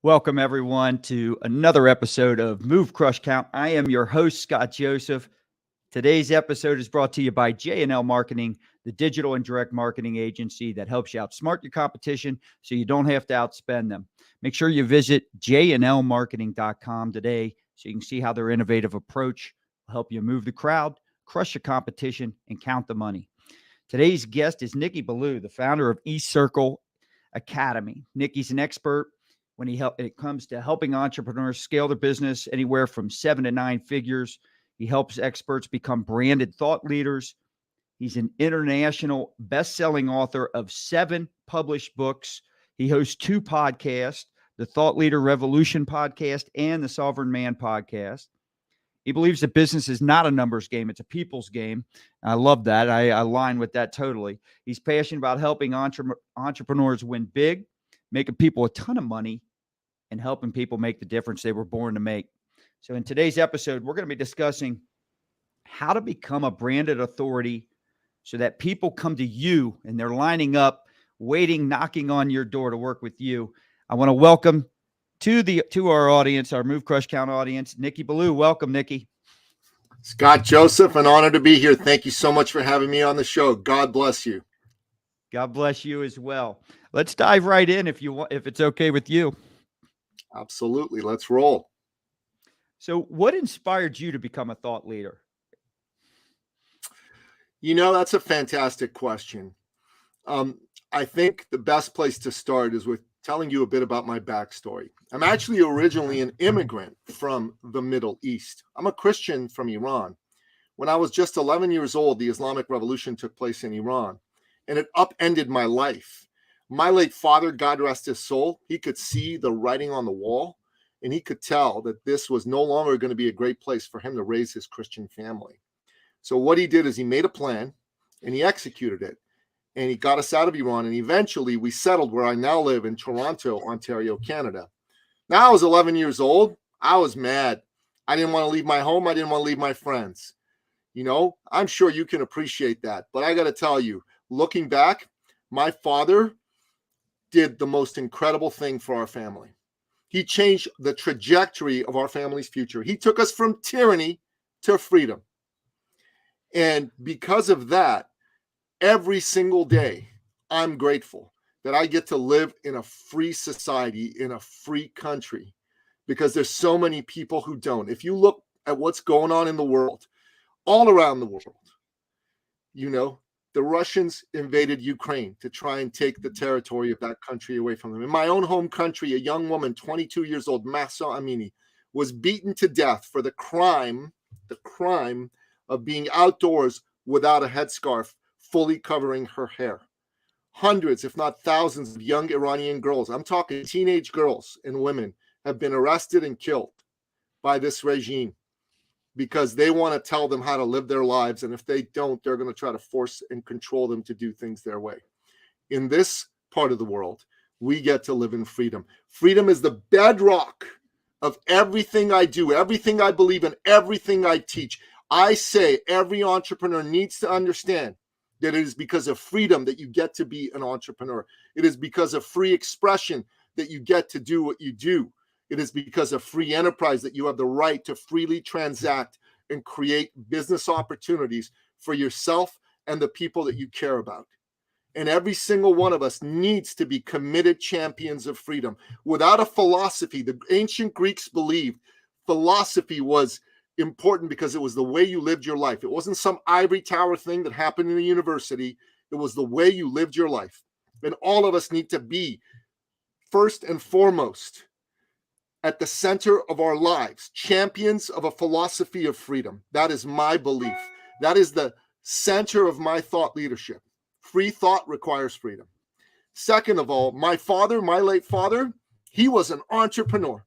Welcome, everyone, to another episode of Move Crush Count. I am your host, Scott Joseph. Today's episode is brought to you by J&L Marketing, the digital and direct marketing agency that helps you outsmart your competition so you don't have to outspend them. Make sure you visit jnlmarketing.com today so you can see how their innovative approach will help you move the crowd, crush your competition, and count the money. Today's guest is Nicky Billou, the founder of eCircle Academy. Nicky's an expert when it comes to helping entrepreneurs scale their business anywhere from 7 to 9 figures. He helps experts become branded thought leaders. He's an international best-selling author of 7 published books. He hosts 2 podcasts, the Thought Leader Revolution podcast and the Sovereign Man podcast. He believes that business is not a numbers game. It's a people's game. I love that. I align with that totally. He's passionate about helping entrepreneurs win big, making people a ton of money, and helping people make the difference they were born to make. So in today's episode, we're going to be discussing how to become a branded authority so that people come to you and they're lining up, waiting, knocking on your door to work with you. I want to welcome to our audience, our Move Crush Count audience, Nicky Billou. Welcome, Nicky. Scott Joseph, an honor to be here. Thank you so much for having me on the show. God bless you. God bless you as well. Let's dive right in if it's okay with you. Absolutely. Let's roll. So what inspired you to become a thought leader? You know, that's a fantastic question. I think the best place to start is with telling you a bit about my backstory. I'm actually originally an immigrant from the Middle East. I'm a Christian from Iran. When I was just 11 years old, the Islamic Revolution took place in Iran, and it upended my life. My late father, God rest his soul, he could see the writing on the wall, and he could tell that this was no longer going to be a great place for him to raise his Christian family. So what he did is he made a plan, and he executed it, and he got us out of Iran, and eventually we settled where I now live in Toronto, Ontario, Canada. Now I was 11 years old. I was mad. I didn't want to leave my home. I didn't want to leave my friends. You know, I'm sure you can appreciate that, but I got to tell you, looking back, my father did the most incredible thing for our family. He changed the trajectory of our family's future. He took us from tyranny to freedom. And because of that, every single day, I'm grateful that I get to live in a free society, in a free country, because there's so many people who don't. If you look at what's going on in the world, all around the world, you know, the Russians invaded Ukraine to try and take the territory of that country away from them. In my own home country, a young woman, 22 years old, Mahsa Amini, was beaten to death for the crime of being outdoors without a headscarf fully covering her hair. Hundreds, if not thousands, of young Iranian girls, I'm talking teenage girls and women, have been arrested and killed by this regime because they want to tell them how to live their lives. And if they don't, they're going to try to force and control them to do things their way. In this part of the world, we get to live in freedom. Freedom is the bedrock of everything I do, everything I believe in, everything I teach. I say every entrepreneur needs to understand that it is because of freedom that you get to be an entrepreneur. It is because of free expression that you get to do what you do. It is because of free enterprise that you have the right to freely transact and create business opportunities for yourself and the people that you care about. And every single one of us needs to be committed champions of freedom. Without a philosophy, the ancient Greeks believed philosophy was important because it was the way you lived your life. It wasn't some ivory tower thing that happened in a university. It was the way you lived your life. And all of us need to be, first and foremost, at the center of our lives, champions of a philosophy of freedom. That is my belief. That is the center of my thought leadership. Free thought requires freedom. Second of all, my father, my late father, he was an entrepreneur.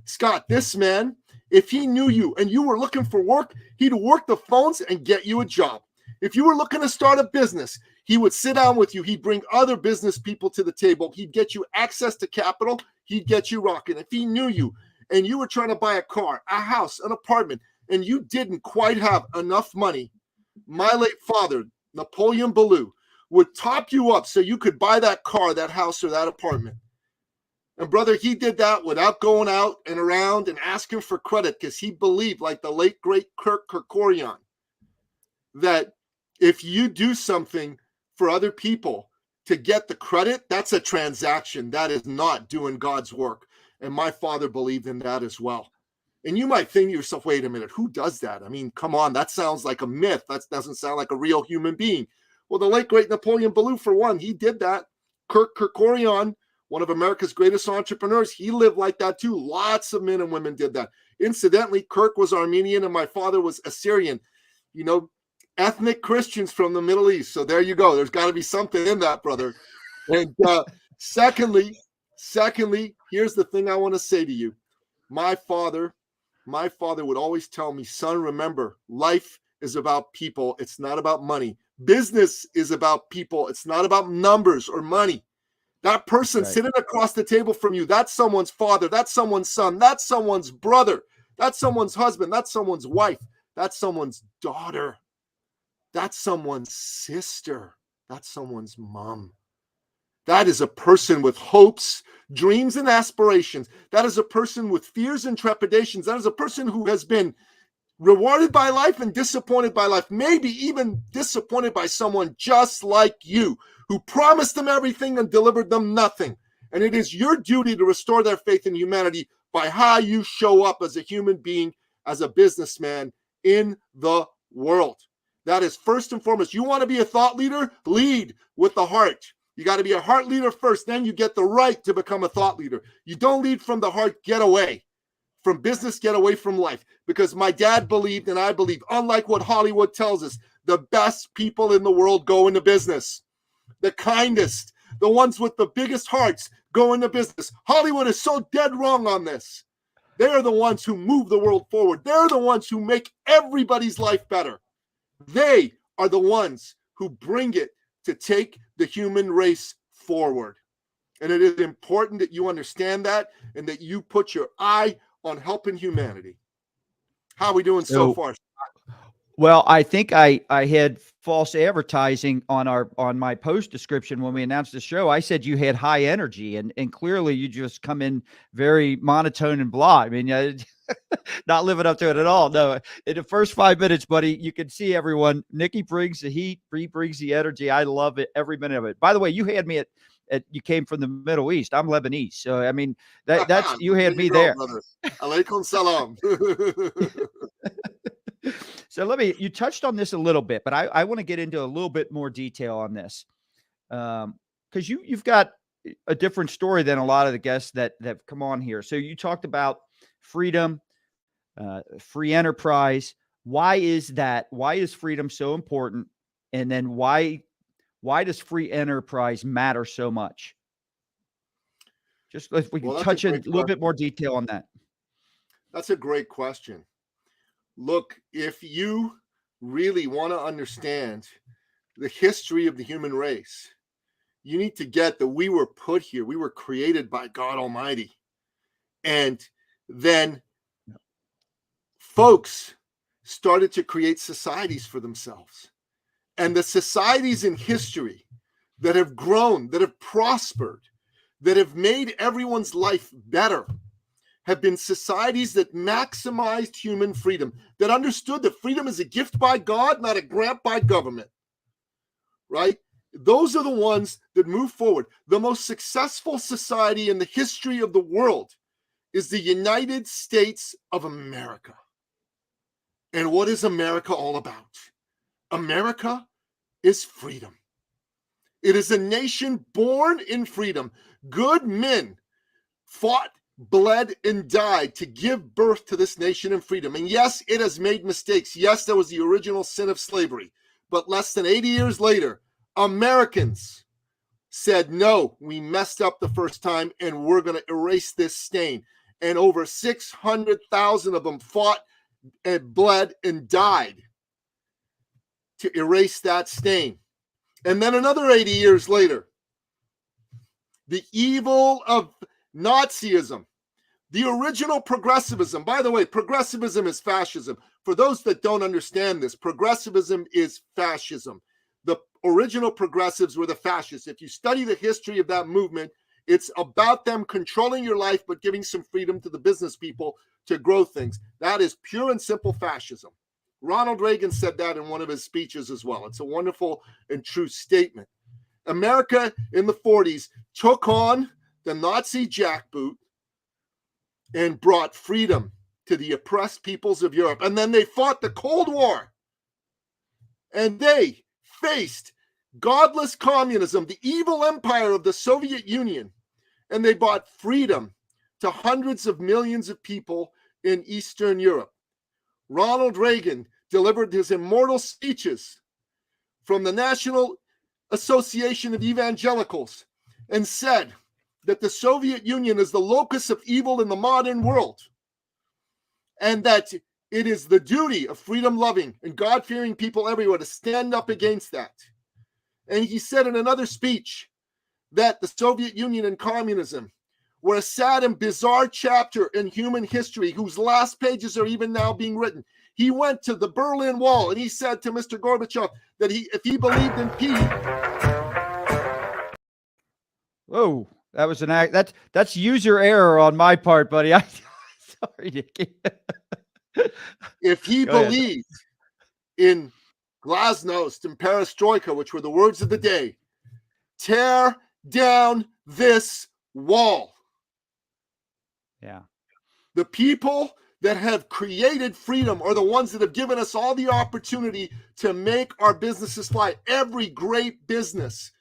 Scott, this man, if he knew you and you were looking for work, he'd work the phones and get you a job. If you were looking to start a business, he would sit down with you. He'd bring other business people to the table. He'd get you access to capital. He'd get you rocking. If he knew you and you were trying to buy a car, a house, an apartment, and you didn't quite have enough money, my late father, Napoleon Billou, would top you up so you could buy that car, that house, or that apartment. And brother, he did that without going out and around and asking for credit, because he believed, like the late, great Kirk Kerkorian, that if you do something for other people to get the credit, that's a transaction. That is not doing God's work. And my father believed in that as well. And you might think to yourself, wait a minute, who does that? I mean, come on, that sounds like a myth. That doesn't sound like a real human being. Well, the late, great Napoleon Billou, for one, he did that. Kirk Kerkorian, one of America's greatest entrepreneurs, he lived like that too. Lots of men and women did that. Incidentally, Kirk was Armenian and my father was Assyrian. You know, ethnic Christians from the Middle East. So there you go. There's got to be something in that, brother. And secondly, here's the thing I want to say to you. My father would always tell me, son, remember, life is about people. It's not about money. Business is about people. It's not about numbers or money. That person sitting across the table from you, that's someone's father, that's someone's son, that's someone's brother, that's someone's husband, that's someone's wife, that's someone's daughter, that's someone's sister, that's someone's mom. That is a person with hopes, dreams, and aspirations. That is a person with fears and trepidations. That is a person who has been rewarded by life and disappointed by life, maybe even disappointed by someone just like you, who promised them everything and delivered them nothing. And it is your duty to restore their faith in humanity by how you show up as a human being, as a businessman in the world. That is first and foremost. You want to be a thought leader? Lead with the heart. You got to be a heart leader first, then you get the right to become a thought leader. You don't lead from the heart, get away from business, get away from life. Because my dad believed, and I believe, unlike what Hollywood tells us, the best people in the world go into business. The kindest, the ones with the biggest hearts go into business. Hollywood is so dead wrong on this. They're the ones who move the world forward. They're the ones who make everybody's life better. They are the ones who bring it to take the human race forward. And it is important that you understand that and that you put your eye on helping humanity. How are we doing so far? Well, I think I had false advertising on my post description when we announced the show. I said you had high energy, and clearly you just come in very monotone and blah. I mean, not living up to it at all. No, in the first 5 minutes, buddy, you can see everyone. Nicky brings the heat, he brings the energy. I love it, every minute of it. By the way, you had me at you came from the Middle East. I'm Lebanese, so I mean that's you had me there. Alaikum salam. So you touched on this a little bit, but I want to get into a little bit more detail on this. Because you've got a different story than a lot of the guests that have come on here. So you talked about freedom, free enterprise. Why is that? Why is freedom so important? And then why does free enterprise matter so much? Just if we can touch in a little bit more detail on that. That's a great question. Look, if you really want to understand the history of the human race, you need to get that we were put here. We were created by God Almighty. And then folks started to create societies for themselves. And the societies in history that have grown, that have prospered, that have made everyone's life better, have been societies that maximized human freedom, that understood that freedom is a gift by God, not a grant by government, right? Those are the ones that move forward. The most successful society in the history of the world is the United States of America. And what is America all about? America is freedom. It is a nation born in freedom. Good men fought, bled, and died to give birth to this nation in freedom. And yes, it has made mistakes. Yes, there was the original sin of slavery. But less than 80 years later, Americans said, no, we messed up the first time and we're going to erase this stain. And over 600,000 of them fought and bled and died to erase that stain. And then another 80 years later, the evil of Nazism, the original progressivism. By the way, progressivism is fascism. For those that don't understand this, progressivism is fascism. The original progressives were the fascists. If you study the history of that movement, It's about them controlling your life, but giving some freedom to the business people to grow things. That is pure and simple fascism. Ronald Reagan said that in one of his speeches as well. It's a wonderful and true statement. America in the 40s took on the Nazi jackboot and brought freedom to the oppressed peoples of Europe. And then they fought the Cold War. And they faced godless communism, the evil empire of the Soviet Union. And they brought freedom to hundreds of millions of people in Eastern Europe. Ronald Reagan delivered his immortal speeches from the National Association of Evangelicals and said that the Soviet Union is the locus of evil in the modern world, and that it is the duty of freedom-loving and God-fearing people everywhere to stand up against that. And he said in another speech that the Soviet Union and communism were a sad and bizarre chapter in human history whose last pages are even now being written. He went to the Berlin Wall and he said to Mr. Gorbachev that if he believed in peace. Whoa, that was an act. That's user error on my part, buddy. Sorry, Nicky. If he believed in glasnost and perestroika, which were the words of the day, tear down this wall. Yeah. The people that have created freedom are the ones that have given us all the opportunity to make our businesses fly. Every great business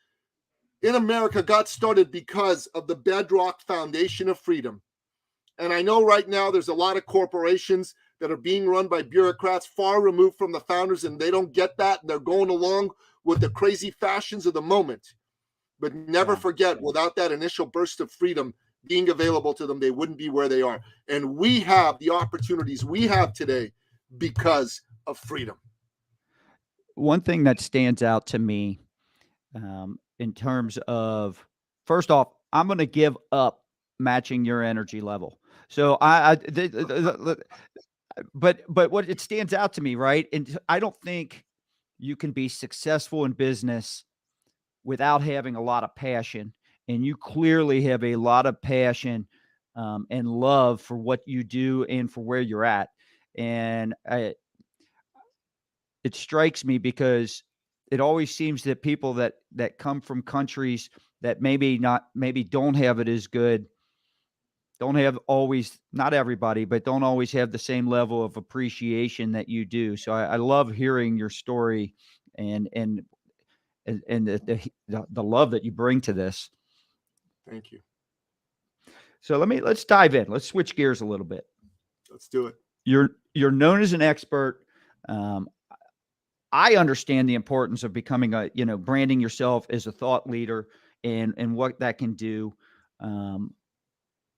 in America got started because of the bedrock foundation of freedom. And I know right now there's a lot of corporations that are being run by bureaucrats far removed from the founders, and they don't get that. And they're going along with the crazy fashions of the moment. But never forget, without that initial burst of freedom being available to them, they wouldn't be where they are. And we have the opportunities we have today because of freedom. One thing that stands out to me in terms of, first off, I'm going to give up matching your energy level. So but what it stands out to me, right? And I don't think you can be successful in business without having a lot of passion. And you clearly have a lot of passion and love for what you do and for where you're at. And it strikes me because it always seems that people that come from countries that maybe don't have it as good, don't have always, not everybody, but don't always have the same level of appreciation that you do. So I love hearing your story and the love that you bring to this. Thank you. So let's dive in. Let's switch gears a little bit. Let's do it. You're known as an expert. I understand the importance of becoming branding yourself as a thought leader and what that can do.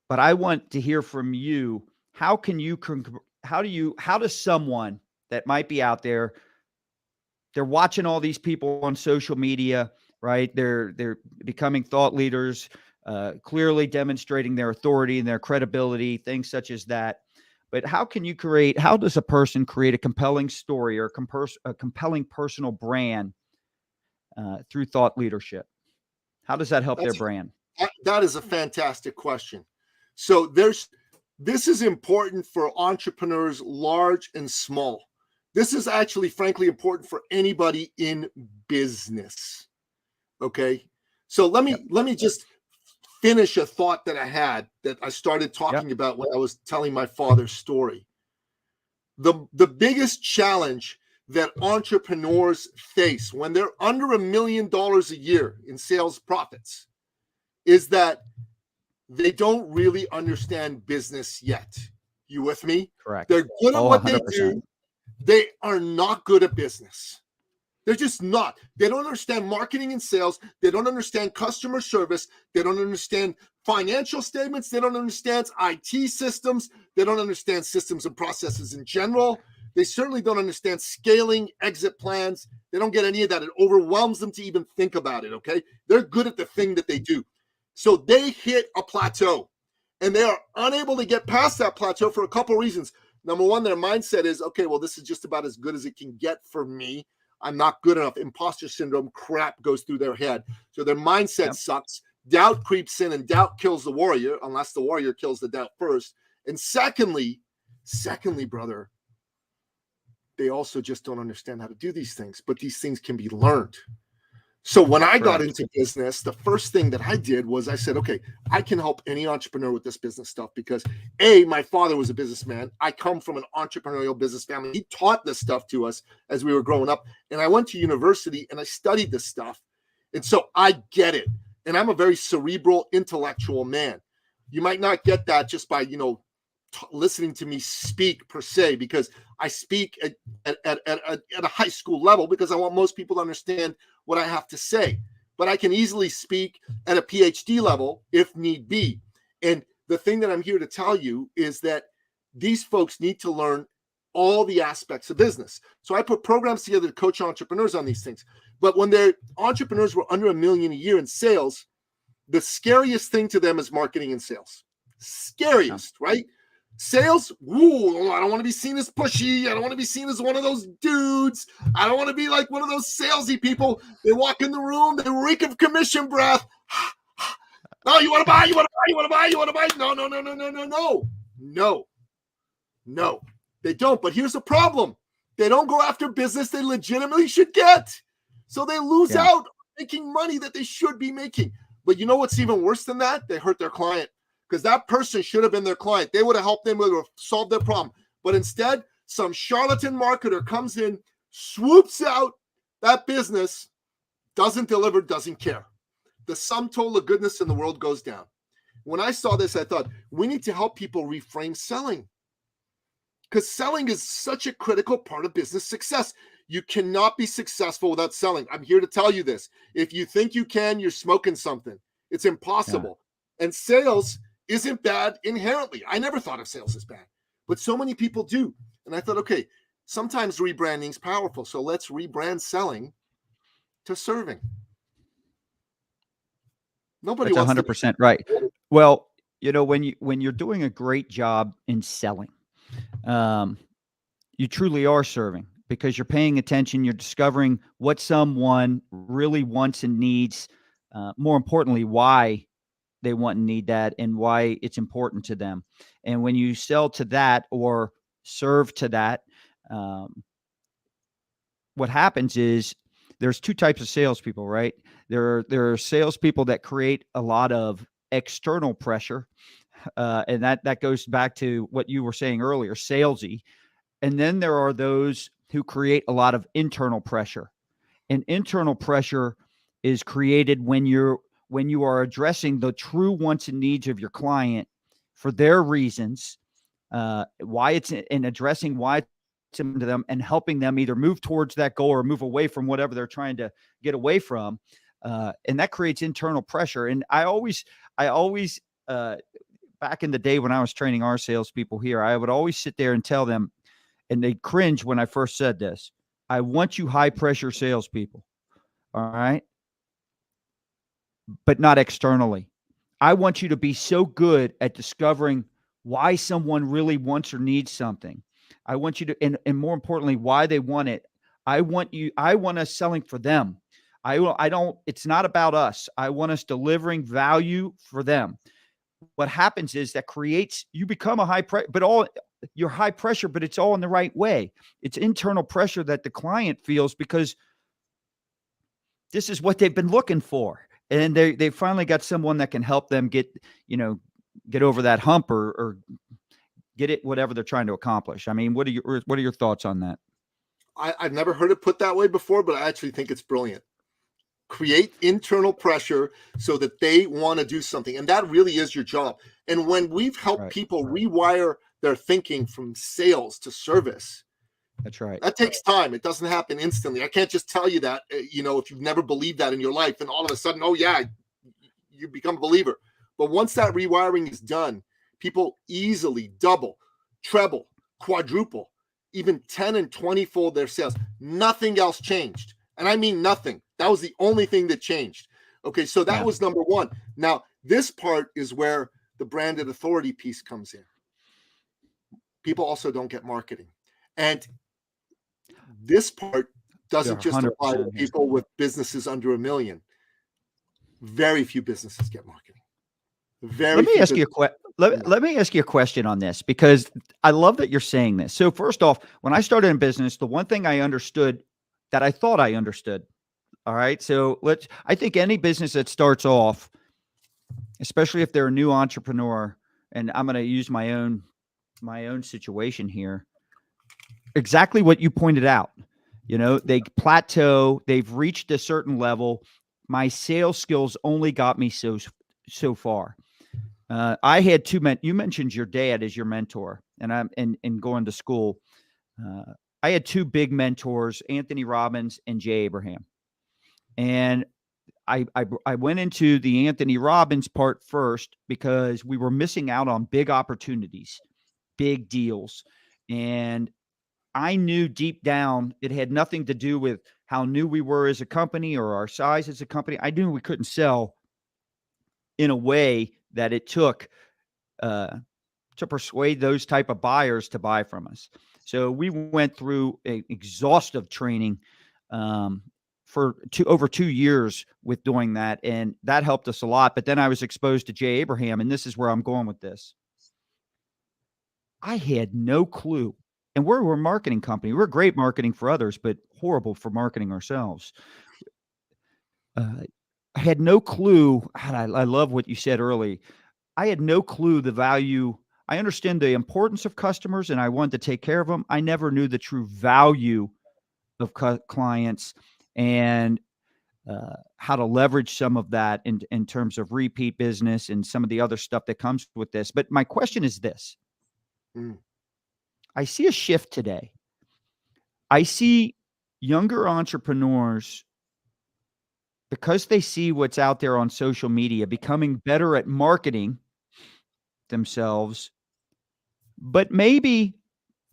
But I want to hear from you. How does someone that might be out there, they're watching all these people on social media, right? They're becoming thought leaders, clearly demonstrating their authority and their credibility, things such as that. But how does a person create a compelling story or a compelling personal brand through thought leadership? How does that help their brand? That is a fantastic question. So this is important for entrepreneurs, large and small. This is actually, frankly, important for anybody in business. Okay. So let me just finish a thought that I had that I started talking about when I was telling my father's story. The biggest challenge that entrepreneurs face when they're under $1 million a year in sales profits is that they don't really understand business yet. You with me? Correct. They're good at what 100%. they do. They are not good at business. They're just not. They don't understand marketing and sales. They don't understand customer service. They don't understand financial statements. They don't understand IT systems. They don't understand systems and processes in general. They certainly don't understand scaling, exit plans. They don't get any of that. It overwhelms them to even think about it, okay? They're good at the thing that they do. So they hit a plateau, and they are unable to get past that plateau for a couple of reasons. Number one, their mindset is, okay, well, this is just about as good as it can get for me. I'm not good enough. Imposter syndrome crap goes through their head. So their mindset sucks. doubt creeps in, and doubt kills the warrior, unless the warrior kills the doubt first. And secondly, brother, they also just don't understand how to do these things, but these things can be learned. So when I got into business, the first thing that I did was I said, okay, I can help any entrepreneur with this business stuff because my father was a businessman. I come from an entrepreneurial business family. He taught this stuff to us as we were growing up. And I went to university and I studied this stuff. And so I get it. And I'm a very cerebral, intellectual man. You might not get that just by, listening to me speak per se, because I speak at a high school level because I want most people to understand what I have to say. But I can easily speak at a PhD level if need be. And the thing that I'm here to tell you is that these folks need to learn all the aspects of business. So I put programs together to coach entrepreneurs on these things. But when their entrepreneurs were under $1 million a year in sales, the scariest thing to them is marketing and sales. Scariest, right? Sales, I don't want to be seen as pushy. I don't want to be seen as one of those dudes. I don't want to be like one of those salesy people. They walk in the room, they reek of commission breath. Oh, you want to buy, you want to buy, you want to buy, you want to buy. No, they don't. But here's the problem. They don't go after business they legitimately should get. So they lose out making money that they should be making. But you know what's even worse than that? They hurt their client. Because that person should have been their client. They would have helped them, would have solved their problem. But instead, some charlatan marketer comes in, swoops out that business, doesn't deliver, doesn't care. The sum total of goodness in the world goes down. When I saw this, I thought, we need to help people reframe selling. Because selling is such a critical part of business success. You cannot be successful without selling. I'm here to tell you this. If you think you can, you're smoking something. It's impossible. Yeah. And sales isn't bad inherently. I never thought of sales as bad, but so many people do. And I thought, okay, sometimes rebranding is powerful. So let's rebrand selling to serving. Nobody That's wants 100% right. Well, when you're doing a great job in selling, you truly are serving because you're paying attention. You're discovering what someone really wants and needs. More importantly, why they want and need that and why it's important to them. And when you sell to that or serve to that, what happens is there's two types of salespeople, right? There are salespeople that create a lot of external pressure. And that goes back to what you were saying earlier, salesy. And then there are those who create a lot of internal pressure. And internal pressure is created when you are addressing the true wants and needs of your client for their reasons, why it's in addressing why it's to them and helping them either move towards that goal or move away from whatever they're trying to get away from. And that creates internal pressure. And I always, back in the day when I was training our salespeople here, I would always sit there and tell them, and they'd cringe when I first said this, I want you high pressure salespeople. All right. But not externally. I want you to be so good at discovering why someone really wants or needs something. I want you to, and more importantly, why they want it. I want us selling for them. It's not about us. I want us delivering value for them. What happens is that you become a high pressure, but you're high pressure, but it's all in the right way. It's internal pressure that the client feels because this is what they've been looking for. And they finally got someone that can help them get over that hump or get it, whatever they're trying to accomplish. I mean, what are your thoughts on that? I've never heard it put that way before, but I actually think it's brilliant. Create internal pressure so that they want to do something. And that really is your job. And when we've helped people rewire their thinking from sales to service, that's right. That takes time. It doesn't happen instantly. I can't just tell you that, if you've never believed that in your life and all of a sudden, oh yeah, you become a believer. But once that rewiring is done, people easily double, treble, quadruple, even 10 and 20-fold their sales. Nothing else changed. And I mean nothing. That was the only thing that changed. Okay, so that was number one. Now, this part is where the branded authority piece comes in. People also don't get marketing. And this part doesn't just apply to people with businesses under $1 million. Very few businesses get marketing. Let me ask you let me ask you a question on this, because I love that you're saying this. So first off, when I started in business, the one thing I understood that I thought I understood. All right. So I think any business that starts off, especially if they're a new entrepreneur, and I'm going to use my own situation here, exactly what you pointed out. They plateau, they've reached a certain level. My sales skills only got me so far. I had two men. You mentioned your dad as your mentor, and I'm in going to school. I had two big mentors, Anthony Robbins and Jay Abraham. And I went into the Anthony Robbins part first because we were missing out on big opportunities, big deals. And I knew deep down it had nothing to do with how new we were as a company or our size as a company. I knew we couldn't sell in a way that it took to persuade those type of buyers to buy from us. So we went through an exhaustive training for over 2 years with doing that, and that helped us a lot. But then I was exposed to Jay Abraham, and this is where I'm going with this. I had no clue. And we're a marketing company. We're great marketing for others, but horrible for marketing ourselves. I had no clue. I love what you said early. I had no clue the value. I understand the importance of customers, and I wanted to take care of them. I never knew the true value of clients and how to leverage some of that in terms of repeat business and some of the other stuff that comes with this. But my question is this. I see a shift today. I see younger entrepreneurs, because they see what's out there on social media, becoming better at marketing themselves, but maybe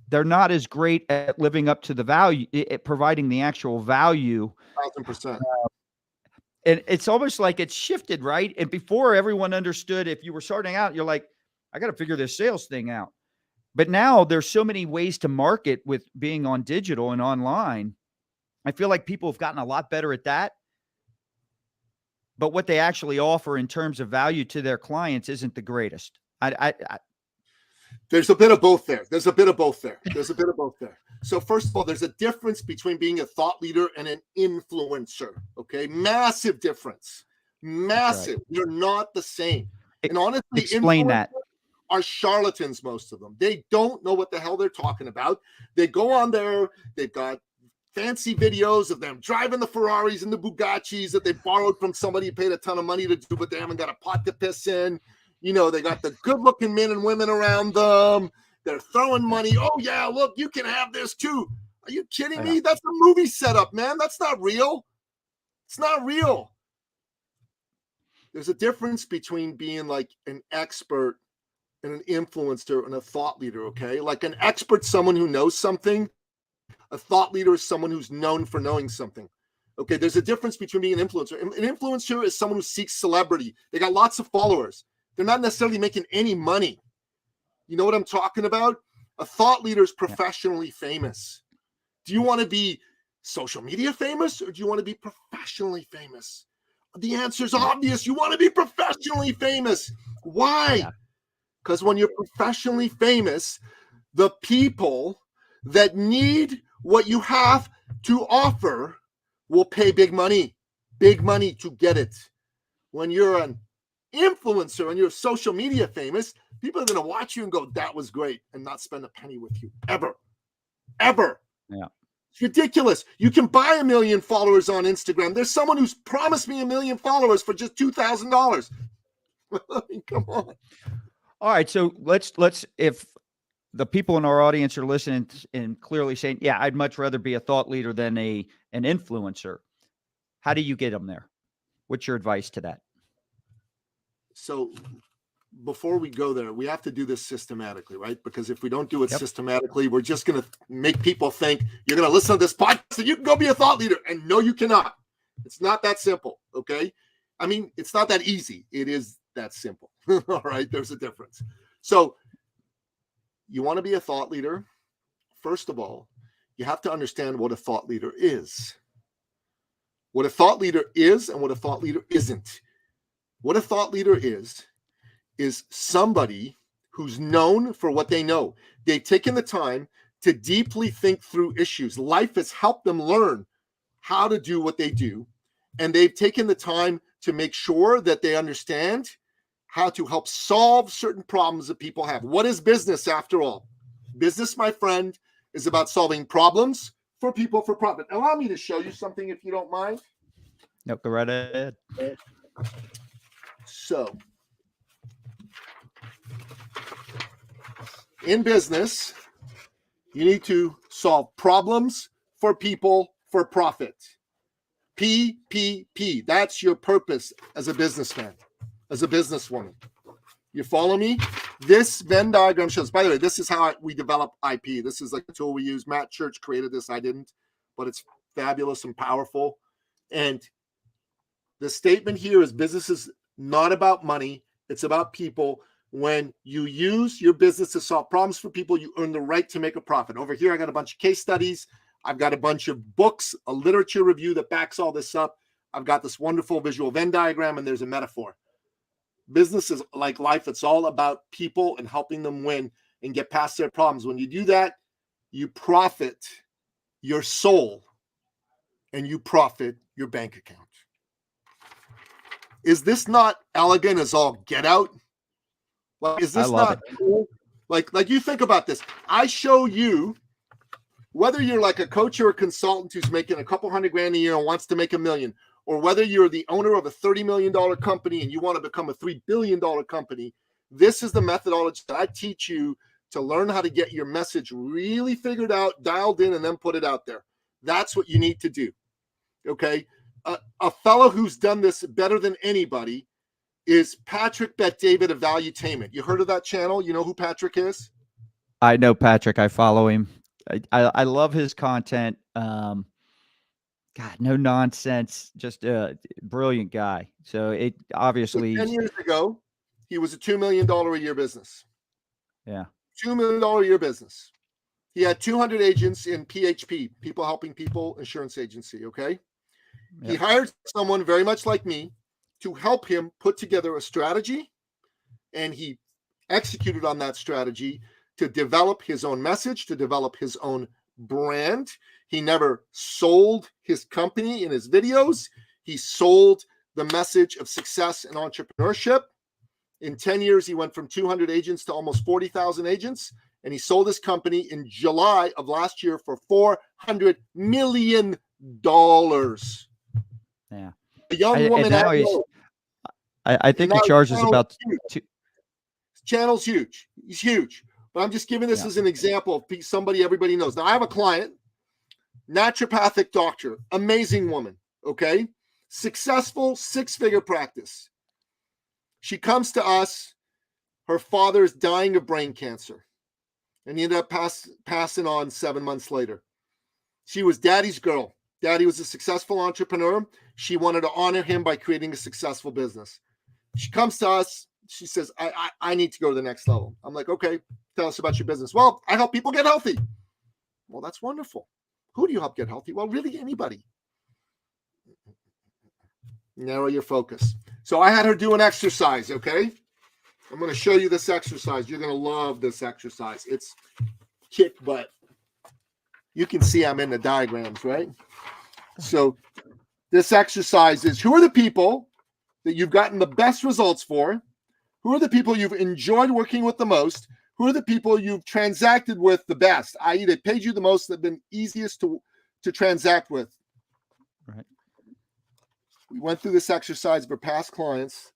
they're not as great at living up to the value, at providing the actual value. 1,000%. And it's almost like it's shifted, right? And before, everyone understood, if you were starting out, you're like, I got to figure this sales thing out. But now there's so many ways to market with being on digital and online. I feel like people have gotten a lot better at that. But what they actually offer in terms of value to their clients isn't the greatest. There's a bit of both there. So first of all, there's a difference between being a thought leader and an influencer. Okay. Massive difference. Massive. Right. You're not the same. And honestly, explain that. Are charlatans, most of them. They don't know what the hell they're talking about. They go on there, they've got fancy videos of them driving the Ferraris and the Bugattis that they borrowed from somebody who paid a ton of money to do, but they haven't got a pot to piss in. They got the good-looking men and women around them. They're throwing money. Oh, yeah, look, you can have this too. Are you kidding me? That's a movie setup, man. That's not real. It's not real. There's a difference between being like an expert and an influencer and a thought leader, okay? Like an expert, someone who knows something. A thought leader is someone who's known for knowing something. Okay, there's a difference between being an influencer. An influencer is someone who seeks celebrity. They got lots of followers. They're not necessarily making any money. You know what I'm talking about? A thought leader is professionally famous. Do you want to be social media famous, or do you want to be professionally famous? The answer is obvious. You want to be professionally famous. Why? Because when you're professionally famous, the people that need what you have to offer will pay big money to get it. When you're an influencer and you're social media famous, people are going to watch you and go, that was great, and not spend a penny with you ever. Yeah. It's ridiculous. You can buy 1 million followers on Instagram. There's someone who's promised me 1 million followers for just $2,000. I mean, come on. All right. So let's, if the people in our audience are listening and clearly saying, yeah, I'd much rather be a thought leader than an influencer. How do you get them there? What's your advice to that? So before we go there, we have to do this systematically, right? Because if we don't do it systematically, we're just going to make people think you're going to listen to this podcast and you can go be a thought leader. And no, you cannot. It's not that simple. Okay. I mean, it's not that easy. It is that simple. All right. There's a difference. So you want to be a thought leader. First of all, you have to understand what a thought leader is. What a thought leader is and what a thought leader isn't. What a thought leader is somebody who's known for what they know. They've taken the time to deeply think through issues. Life has helped them learn how to do what they do. And they've taken the time to make sure that they understand how to help solve certain problems that people have. What is business after all? Business, my friend, is about solving problems for people for profit. Allow me to show you something if you don't mind. No, go right ahead. So, in business, you need to solve problems for people for profit. PPP. That's your purpose as a businessman, as a businesswoman. You follow me? This Venn diagram shows, by the way, this is how we develop IP. This is like a tool we use. Matt Church created this. I didn't, but it's fabulous and powerful. And the statement here is business is not about money. It's about people. When you use your business to solve problems for people, you earn the right to make a profit. Over here, I got a bunch of case studies. I've got a bunch of books, a literature review that backs all this up. I've got this wonderful visual Venn diagram, and there's a metaphor. Business is like life. It's all about people and helping them win and get past their problems. When you do that, you profit your soul and you profit your bank account. Is this not elegant as all get out? Like, is this not cool? Like you think about this. I show you, whether you're like a coach or a consultant who's making a couple $100,000 a year and wants to make $1 million, or whether you're the owner of a $30 million company and you want to become a $3 billion company, this is the methodology that I teach you to learn how to get your message really figured out, dialed in, and then put it out there. That's what you need to do. Okay? A fellow who's done this better than anybody is Patrick Bet David of Valuetainment. You heard of that channel? You know who Patrick is? I know Patrick. I follow him. I love his content. God, no nonsense. Just a brilliant guy. So it obviously. So 10 years ago, he was a $2 million a year business. Yeah. $2 million a year business. He had 200 agents in PHP, People Helping People Insurance Agency. Okay. Yep. He hired someone very much like me to help him put together a strategy, and he executed on that strategy to develop his own message, to develop his own brand. He never sold his company in his videos. He sold the message of success and entrepreneurship. In 10 years, he went from 200 agents to almost 40,000 agents, and he sold his company in July of last year for $400 million. Yeah. A young woman. I think he charges about channel's huge. He's huge. But I'm just giving this as an example of somebody everybody knows. Now, I have a client, naturopathic doctor, amazing woman, okay? Successful 6-figure practice. She comes to us. Her father is dying of brain cancer, and he ended up passing on 7 months later. She was daddy's girl. Daddy was a successful entrepreneur. She wanted to honor him by creating a successful business. She comes to us. She says, I need to go to the next level. I'm like, okay, tell us about your business. Well, I help people get healthy. Well, that's wonderful. Who do you help get healthy? Well, really anybody. Narrow your focus. So I had her do an exercise, okay? I'm going to show you this exercise. You're going to love this exercise. It's kick butt. You can see I'm in the diagrams, right? So this exercise is, who are the people that you've gotten the best results for? Who are the people you've enjoyed working with the most? Who are the people you've transacted with the best, i.e. they paid you the most, that have been easiest to transact with? Right. We went through this exercise for past clients.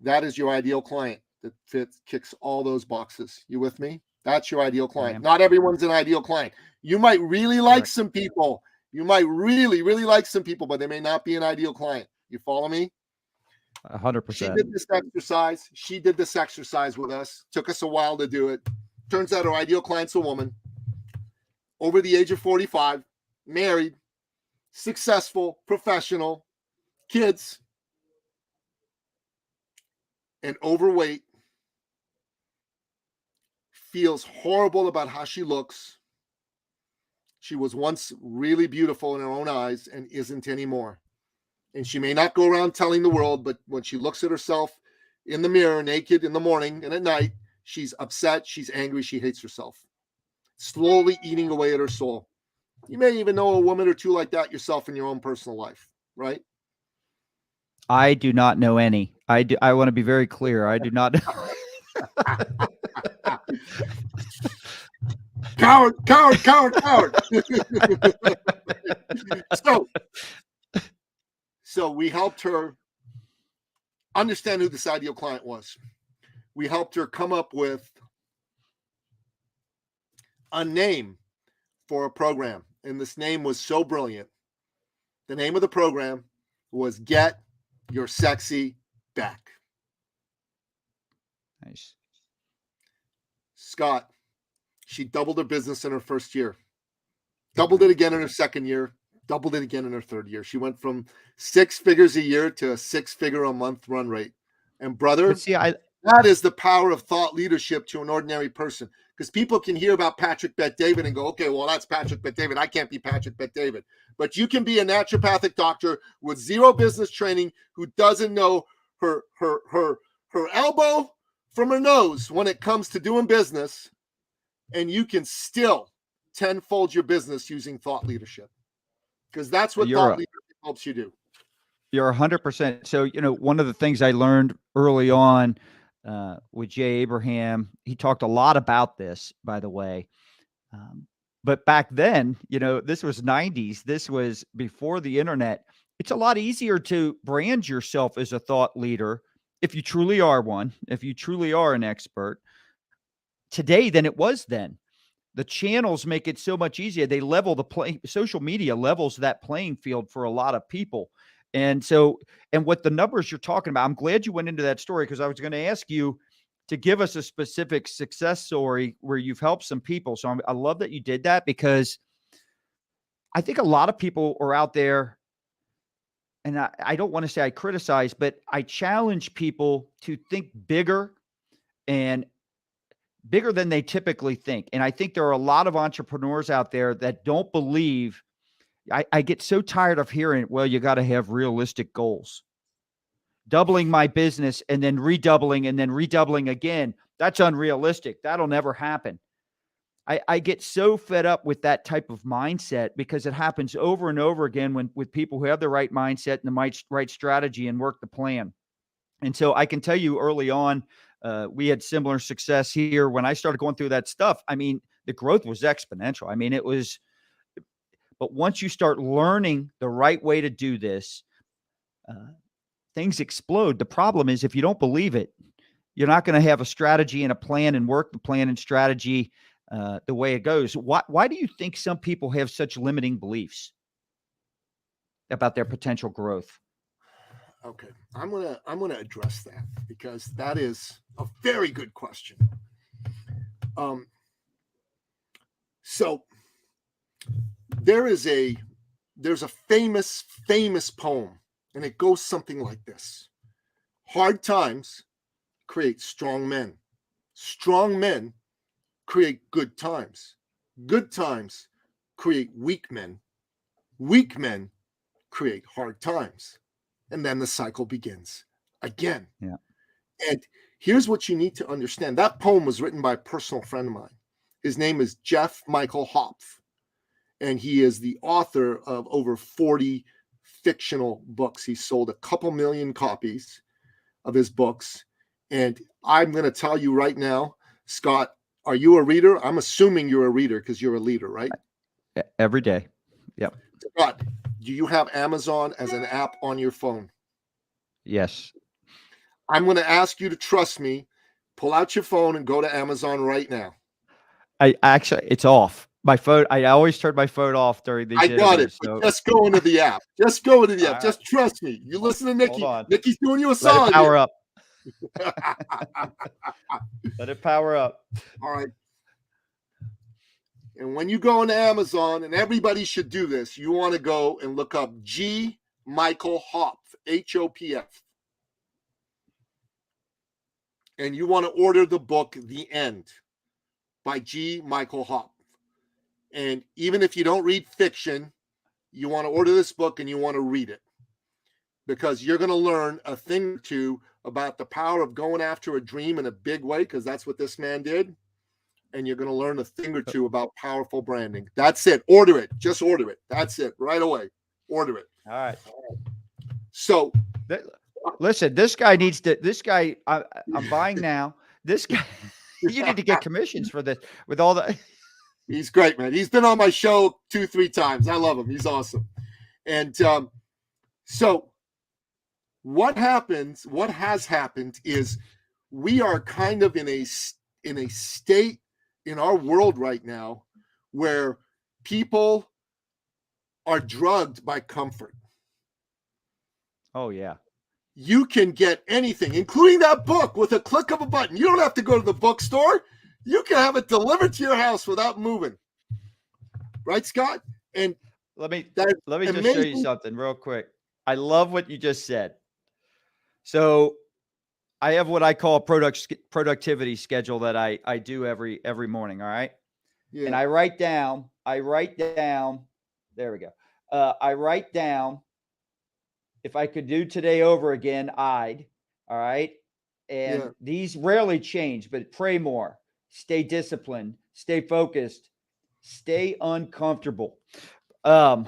That is your ideal client that kicks all those boxes. You with me? That's your ideal client. Not everyone's an ideal client. You might really like some people. You might really, really like some people, but they may not be an ideal client. You follow me? 100%. She did this exercise. She did this exercise with us. Took us a while to do it. Turns out her ideal client's a woman over the age of 45, married, successful, professional, kids, and overweight, feels horrible about how she looks. She was once really beautiful in her own eyes and isn't anymore. And she may not go around telling the world, but when she looks at herself in the mirror naked in the morning and at night, she's upset, she's angry, she hates herself, slowly eating away at her soul. You may even know a woman or two like that yourself in your own personal life, right? I do not know any. I want to be very clear. I do not know. Coward, coward, coward, coward. So we helped her understand who this ideal client was. We helped her come up with a name for a program. And this name was so brilliant. The name of the program was Get Your Sexy Back. Nice. Scott, she doubled her business in her first year, doubled it again in her second year, doubled it again in her third year. She went from 6 figures a year to a 6-figure a month run rate. And brother, But see, that is the power of thought leadership to an ordinary person. Because people can hear about Patrick Bet-David and go, okay, well, that's Patrick Bet-David. I can't be Patrick Bet-David. But you can be a naturopathic doctor with 0 business training who doesn't know her elbow from her nose when it comes to doing business, and you can still tenfold your business using thought leadership. Because that's what thought leadership helps you do. You're 100%. So, one of the things I learned early on with Jay Abraham, he talked a lot about this, by the way. But back then, this was 90s. This was before the internet. It's a lot easier to brand yourself as a thought leader if you truly are one, if you truly are an expert today than it was then. The channels make it so much easier. They level the social media levels that playing field for a lot of people. And what the numbers you're talking about, I'm glad you went into that story, because I was going to ask you to give us a specific success story where you've helped some people. So I love that you did that, because I think a lot of people are out there, and I don't want to say I criticize, but I challenge people to think bigger and bigger than they typically think. And I think there are a lot of entrepreneurs out there that don't believe. I get so tired of hearing, well, you got to have realistic goals. Doubling my business and then redoubling and then redoubling again. That's unrealistic. That'll never happen. I get so fed up with that type of mindset, because it happens over and over again with people who have the right mindset and the right strategy and work the plan. And so I can tell you early on, we had similar success here. When I started going through that stuff, I mean, the growth was exponential. I mean, but once you start learning the right way to do this, things explode. The problem is, if you don't believe it, you're not going to have a strategy and a plan and work the plan and strategy the way it goes. Why do you think some people have such limiting beliefs about their potential growth? Okay, I'm gonna address that, because that is a very good question. So there's a famous poem, and it goes something like this: hard times create strong men. Strong men create good times. Good times create weak men. Weak men create hard times. And then the cycle begins again. Yeah. And here's what you need to understand. That poem was written by a personal friend of mine. His name is Jeff Michael Hopf, and he is the author of over 40 fictional books. He sold a couple million copies of his books. And I'm going to tell you right now, Scott, are you a reader? I'm assuming you're a reader, because you're a leader, right? Every day. Yep. Scott, do you have Amazon as an app on your phone? Yes. I'm going to ask you to trust me. Pull out your phone and go to Amazon right now. It's off. My phone, I always turn my phone off during these interviews. I got it. So. Just go into the app. Just go into the app. Just trust me. You listen to Nicky. Nicky's doing you a solid. Let it power up. Let it power up. All right. And when you go into Amazon, and everybody should do this, you want to go and look up G. Michael Hopf, Hopf. And you want to order the book The End by G. Michael Hopf. And even if you don't read fiction, you want to order this book and you want to read it. because you're going to learn a thing or two about the power of going after a dream in a big way, because that's what this man did. And you're going to learn a thing or two about powerful branding. That's it. Order it. Just order it. That's it. Right away. Order it. All right. So listen, this guy needs to, I'm buying now. This guy, you need to get commissions for this with all the. He's great, man. He's been on my show 2-3 times. I love him. He's awesome. And so what has happened is we are kind of in a state in our world right now where people are drugged by comfort. Oh, yeah. You can get anything, including that book, with a click of a button. You don't have to go to the bookstore. You can have it delivered to your house without moving. Right, Scott? And let me just show you something real quick. I love what you just said. So I have what I call a productivity schedule that I do every morning. All right. Yeah. And I write down, there we go. I write down, if I could do today over again, all right. And these rarely change, but pray more, stay disciplined, stay focused, stay uncomfortable. I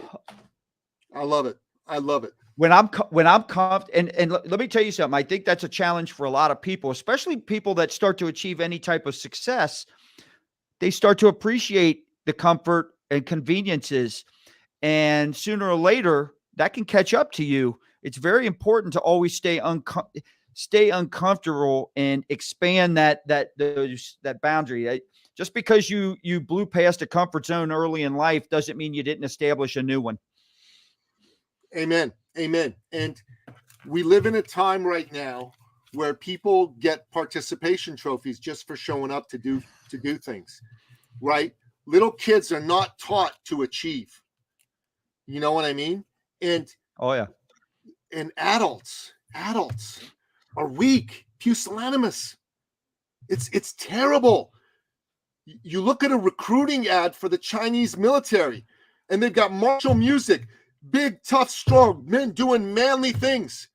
love it. When I'm and let me tell you something. I think that's a challenge for a lot of people, especially people that start to achieve any type of success. They start to appreciate the comfort and conveniences, and sooner or later that can catch up to you. It's very important to always stay uncomfortable and expand that boundary. Just because you blew past a comfort zone early in life doesn't mean you didn't establish a new one. Amen. And we live in a time right now where people get participation trophies just for showing up to do things, right? Little kids are not taught to achieve. You know what I mean? And oh yeah. And adults are weak, pusillanimous. It's terrible. You look at a recruiting ad for the Chinese military, and they've got martial music. Big, tough, strong men doing manly things.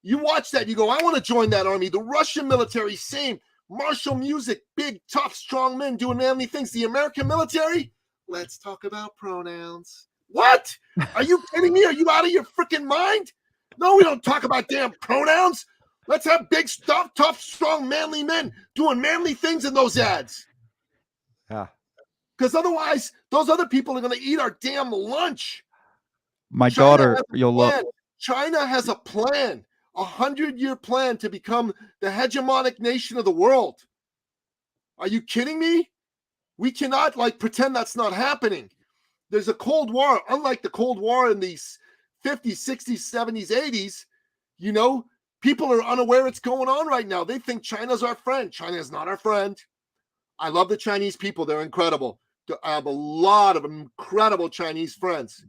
You watch that, you go, I want to join that army. The Russian military, same. Martial music, big, tough, strong men doing manly things. The American military, let's talk about pronouns. What? Are you kidding me? Are you out of your freaking mind? No, we don't talk about damn pronouns. Let's have big, tough, strong, manly men doing manly things in those ads. Yeah. Because otherwise, those other people are going to eat our damn lunch. My daughter, you'll love. China has a plan, 100-year plan to become the hegemonic nation of the world. Are you kidding me? We cannot pretend that's not happening. There's a Cold War, unlike the Cold War in the 50s, 60s, 70s, 80s. You know, people are unaware it's going on right now. They think China's our friend. China is not our friend. I love the Chinese people. They're incredible. I have a lot of incredible Chinese friends.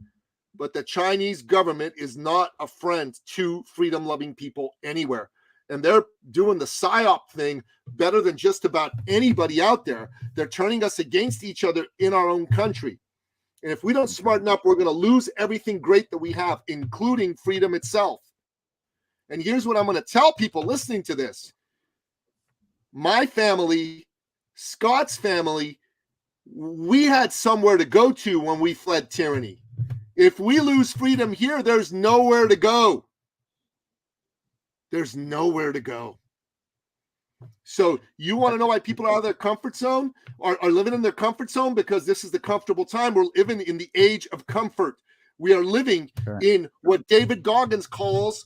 But the Chinese government is not a friend to freedom-loving people anywhere. And they're doing the PSYOP thing better than just about anybody out there. They're turning us against each other in our own country. And if we don't smarten up, we're going to lose everything great that we have, including freedom itself. And here's what I'm going to tell people listening to this. My family, Scott's family, we had somewhere to go to when we fled tyranny. If we lose freedom here, there's nowhere to go. There's nowhere to go. So you want to know why people are out of their comfort zone, are living in their comfort zone? Because this is the comfortable time. We're living in the age of comfort. We are living in what David Goggins calls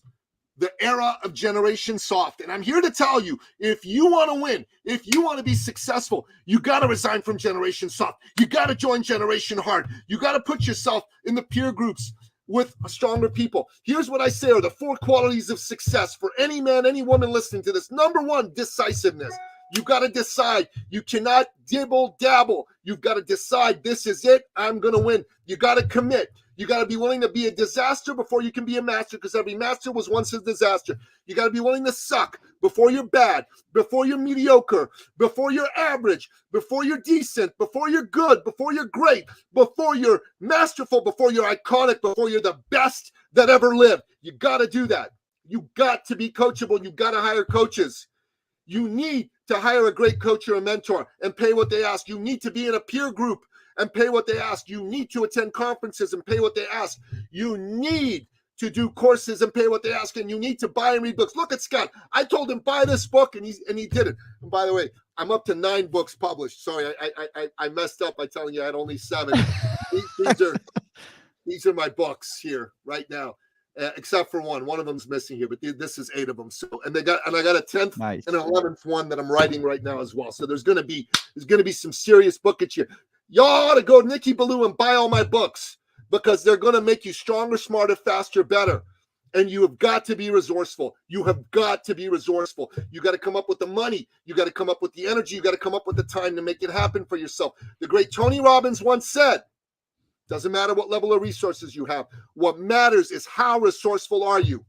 the era of Generation Soft. And I'm here to tell you, if you want to win, if you want to be successful, you got to resign from Generation Soft. You got to join Generation Hard. You got to put yourself in the peer groups with stronger people. Here's what I say are the 4 qualities of success for any man, any woman listening to this. Number 1, decisiveness. You got to decide. You cannot dibble dabble. You've got to decide, this is it. I'm going to win. You got to commit. You got to be willing to be a disaster before you can be a master, because every master was once a disaster. You got to be willing to suck before you're bad, before you're mediocre, before you're average, before you're decent, before you're good, before you're great, before you're masterful, before you're iconic, before you're the best that ever lived. You got to do that. You got to be coachable. You got to hire coaches. You need to hire a great coach or a mentor and pay what they ask. You need to be in a peer group and pay what they ask. You need to attend conferences and pay what they ask. You need to do courses and pay what they ask. And you need to buy and read books. Look at Scott. I told him, buy this book, and he did it. And by the way, I'm up to 9 books published. Sorry, I messed up by telling you I had only 7. These are my books here right now. Except for one. One of them's missing here, but this is 8 of them. So, and I got a 10th Nice. and an 11th one that I'm writing right now as well. So there's gonna be some serious bookage here. Y'all ought to go to Nicky Billou and buy all my books, because they're gonna make you stronger, smarter, faster, better. And you have got to be resourceful. You have got to be resourceful. You got to come up with the money. You got to come up with the energy. You got to come up with the time to make it happen for yourself. The great Tony Robbins once said, doesn't matter what level of resources you have. What matters is how resourceful are you?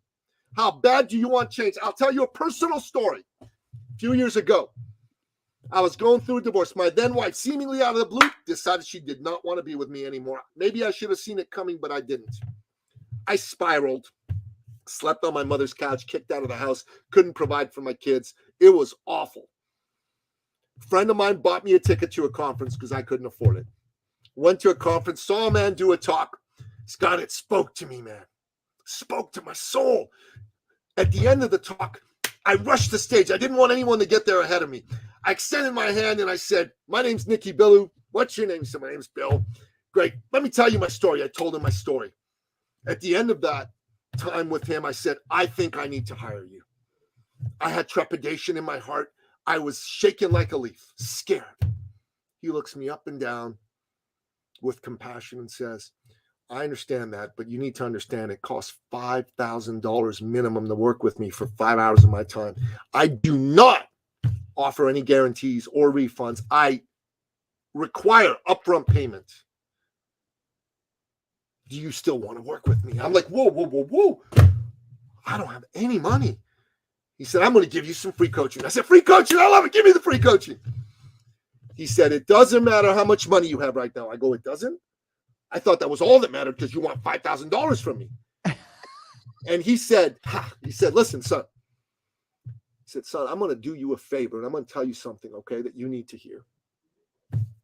How bad do you want change? I'll tell you a personal story. A few years ago, I was going through a divorce. My then wife, seemingly out of the blue, decided she did not want to be with me anymore. Maybe I should have seen it coming, but I didn't. I spiraled, slept on my mother's couch, kicked out of the house, couldn't provide for my kids. It was awful. A friend of mine bought me a ticket to a conference because I couldn't afford it. Went to a conference, saw a man do a talk. Scott, it spoke to me, man. Spoke to my soul. At the end of the talk, I rushed the stage. I didn't want anyone to get there ahead of me. I extended my hand and I said, my name's Nicky Billou. What's your name? He said, my name's Bill. Great. Let me tell you my story. I told him my story. At the end of that time with him, I said, I think I need to hire you. I had trepidation in my heart. I was shaking like a leaf, scared. He looks me up and down with compassion and says, I understand that, but you need to understand it costs $5,000 minimum to work with me for 5 hours of my time. I do not offer any guarantees or refunds. I require upfront payment. Do you still want to work with me? I'm like, whoa. I don't have any money. He said, I'm going to give you some free coaching. I said, free coaching? I love it. Give me the free coaching. He said, it doesn't matter how much money you have right now. I go, it doesn't? I thought that was all that mattered because you want $5,000 from me. And he said, listen, son. He said, son, I'm going to do you a favor, and I'm going to tell you something, okay, that you need to hear.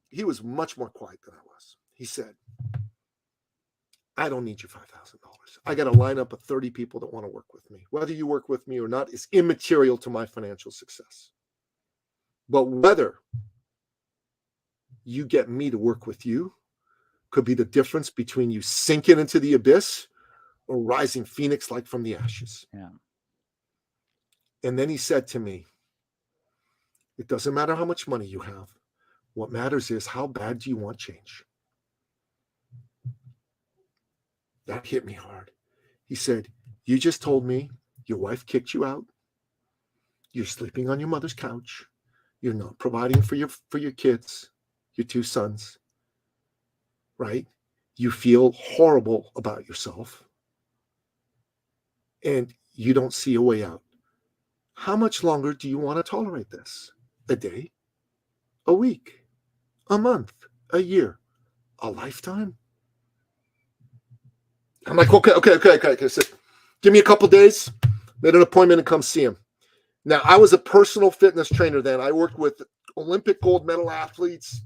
He was much more quiet than I was. He said, I don't need your $5,000. I got a lineup of 30 people that want to work with me. Whether you work with me or not is immaterial to my financial success. But whether you get me to work with you could be the difference between you sinking into the abyss or rising phoenix like from the ashes. Yeah. And then he said to me, it doesn't matter how much money you have. What matters is how bad do you want change? That hit me hard. He said, you just told me your wife kicked you out. You're sleeping on your mother's couch. You're not providing for your kids, your 2 sons, right? You feel horrible about yourself. And you don't see a way out. How much longer do you want to tolerate this? A day? A week? A month? A year? A lifetime? I'm like, okay. So give me a couple days. Made an appointment and come see him. Now, I was a personal fitness trainer then. I worked with Olympic gold medal athletes,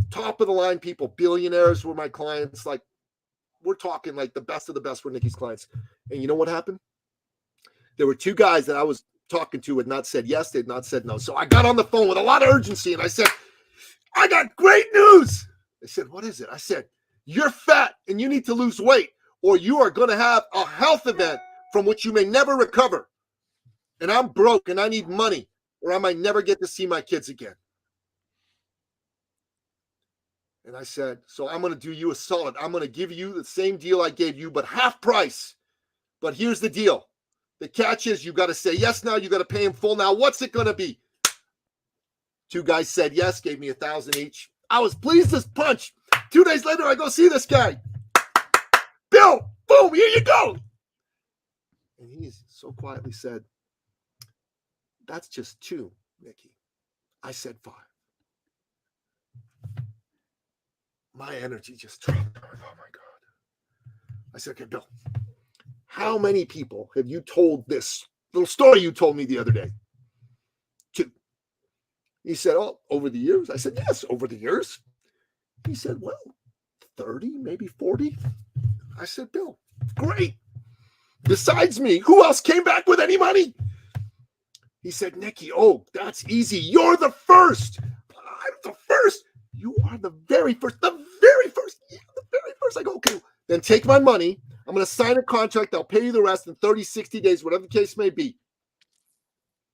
top of the line people, billionaires were my clients. Like, we're talking like the best of the best were Nicky's clients. And you know what happened? There were 2 guys that I was talking to had not said yes, they had not said no. So I got on the phone with a lot of urgency and I said, I got great news. They said, what is it? I said, you're fat and you need to lose weight, or you are going to have a health event from which you may never recover. And I'm broke and I need money, or I might never get to see my kids again. And I said, so I'm going to do you a solid. I'm going to give you the same deal I gave you, but half price. But here's the deal. The catch is you got to say yes now. You got to pay him full now. What's it going to be? 2 guys said yes, gave me $1,000 each. I was pleased as punch. 2 days later, I go see this guy. Bill, boom, here you go. And he so quietly said, that's just 2, Nicky. I said 5. My energy just dropped. Oh, my God. I said, okay, Bill, How many people have you told this little story you told me the other day? 2. He said, oh, over the years? I said, yes, over the years. He said, well, 30, maybe 40. I said, Bill, great. Besides me, who else came back with any money? He said, Nicky, oh, that's easy. You're the first. I'm the first. You are the very first. The very first. Yeah, the very first. I go, okay, then take my money. I'm going to sign a contract. I'll pay you the rest in 30, 60 days, whatever the case may be.